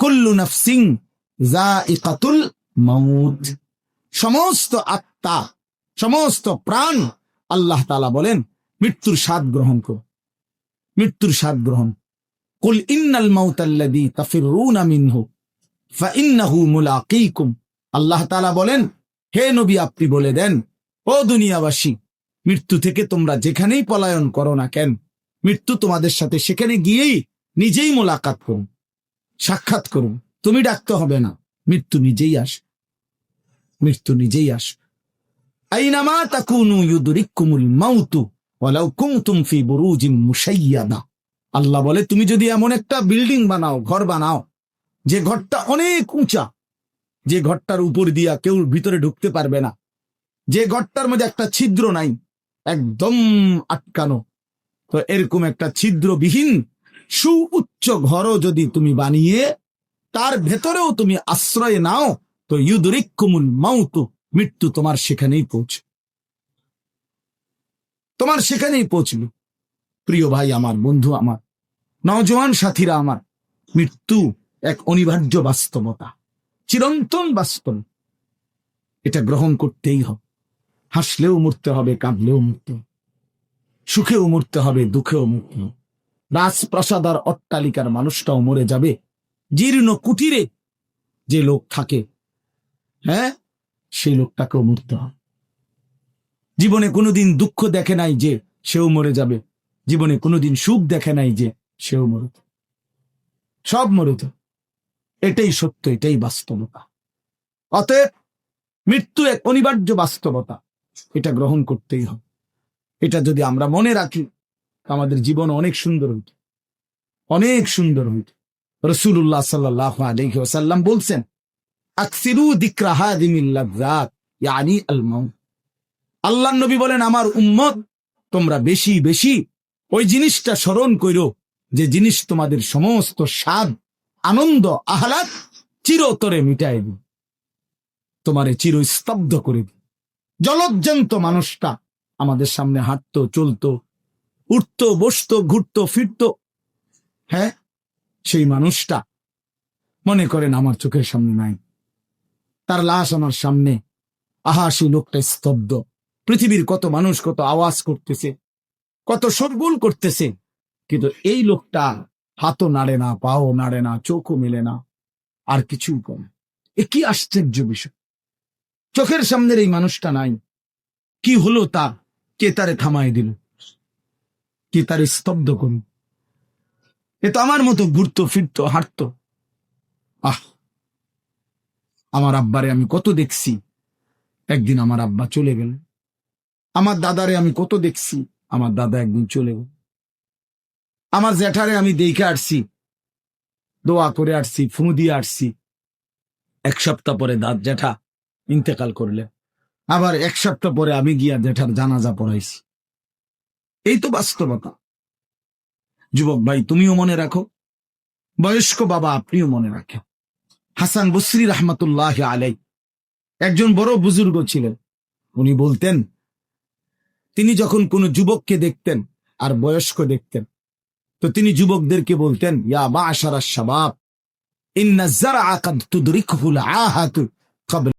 কুল্লু নাফসিন যায়িকাতুল মাউত, সমস্ত আত্মা, সমস্ত প্রাণ আল্লাহ তাআলা বলেন মৃত্যুর স্বাদ গ্রহণ করো, মৃত্যুর স্বাদ গ্রহণ। কুল ইন্নাল মাউতাল্লাযী তাফিরুনা মিনহু ফাইন্নাহু মুলাকীকুম, আল্লাহ তাআলা বলেন হে নবী আপনি বলে দেন, ও দুনিয়াবাসী, মৃত্যু থেকে তোমরা যেখানেই পলায়ন করো না কেন, মৃত্যু তোমাদের সাথে সেখানে গিয়েই নিজেই মোলাকাত করুন, সাক্ষাৎ করুন। তুমি ডাকতে হবে না, মৃত্যু নিজেই আসে, মৃত্যু নিজেই আসে। আইনামা তাকুনু ইউদরিকুমুল মাউতু ওয়ালাউ কুনতুম ফি বুরুজিন মুশাইয়াদা, আল্লাহ বলে তুমি যদি এমন একটা বিল্ডিং বানাও, ঘর বানাও, যে ঘরটা অনেক উঁচা, যে ঘরটার উপর দিয়া কেউ ভিতরে ঢুকতে পারবে না, যে ঘরটার মধ্যে একটা ছিদ্র নাই, একদম আটকানো, তো এরকম একটা ছিদ্রবিহীন সুউচ্চ ঘরও যদি তুমি বানিয়ে তার ভেতরেও তুমি আশ্রয় নাও, তো ইউদরিকুমুল মাউতু, মৃত্যু তোমার সেখানেই পৌঁছে, তোমার সেখানেই পৌঁছবে। প্রিয় ভাই আমার, বন্ধু আমার, নওজোয়ান সাথীরা আমার, মৃত্যু এক অনিবার্য বাস্তবতা, চিরন্তন বাস্তব, এটা গ্রহণ করতেই হবে। হাসলেও মরতে হবে, কাঁদলেও মরতে হবে, সুখেও মরতে হবে, দুঃখেও মরতে হবে। রাজপ্রাসাদ আর অট্টালিকার মানুষটাও মরে যাবে, জীর্ণ কুটিরে যে লোক থাকে, হ্যাঁ, সেই লোকটাকেও মরতে হবে। জীবনে কোনোদিন দুঃখ দেখে নাই যে সেও মরে যাবে, জীবনে কোনোদিন সুখ দেখে নাই যে সেও মরত, সব মরত। এটাই সত্য, এটাই বাস্তবতা। অতএব মৃত্যু এক অনিবার্য বাস্তবতা, এটা গ্রহণ করতেই হবে। এটা যদি আমরা মনে রাখি, আমাদের জীবন অনেক সুন্দর হইত, অনেক সুন্দর হইত। রাসূলুল্লাহ সাল্লাল্লাহু আলাইহি ওয়াসাল্লাম বলছেন, আকসিরু যিকরা হাযিমিল লাযযাত ইয়ানি আল মাউত, আল্লাহর নবী বলেন আমার উম্মত তোমরা বেশি বেশি ওই জিনিসটা স্মরণ কইরো যে জিনিস তোমাদের সমস্ত স্বাদ, আনন্দ, আহ্লাদ চিরতরে মিটাই দিবে, তোমারে চিরস্তব্ধ করে দিবে। জলজ্জান্ত মানুষটা আমাদের সামনে হাঁটতো, চলতো, উঠতো, বসতো, ঘুরতো, ফিরতো, হ্যাঁ, সেই মানুষটা মনে করেন আমার চোখের সামনে নাই, তার লাশ আমার সামনে, আহা সেই লোকটা স্তব্ধ। পৃথিবীর কত মানুষ কত আওয়াজ করতেছে, কত শোরগোল করতেছে, কিন্তু এই লোকটা হাতও নাড়ে না, পাও নাড়ে না, চোখও মেলে না, আর কিছুই করে। এ কি আশ্চর্য বিষয়, চোখের সামনের এই মানুষটা নাই, কি হলো তার? কে তারে থামাই দিল? কে তারে স্তব্ধ করল? এ তো আমার মতো ঘুরতো, ফিরতো, হাঁটতো। আমার আব্বারে আমি কত দেখছি, একদিন আমার আব্বা চলে গেল। আমার দাদারে আমি কত দেখছি, আমার দাদা একদিন চলে গেল। আমার জ্যাঠারে আমি দেখে আসছি, দোয়া করে আসছি, ফু দিয়ে আসছি। এক সপ্তাহ পরে জ্যাঠা ইন্তেকাল করলে, আবার এক সপ্তাহ পরে আমি গিয়া জ্যাঠার জানাজা পড়াইছি। এই তো বাস্তবতা। যুবক ভাই, তুমিও মনে রাখো, বয়স্ক বাবা আপনিও মনে রাখেন। হাসান বসরি রহমতুল্লাহ আলাই একজন বড় বুজুর্গ ছিলেন। উনি বলতেন, তিনি যখন কোনো যুবককে দেখতেন আর বয়স্ক দেখতেন, তো তিনি যুবকদেরকে বলতেন, ইয়া মা'শারাশ শাবাব, ইন্নাজ যারআ কাদ তুদরিকুহুল আহাতু ক্বাবলা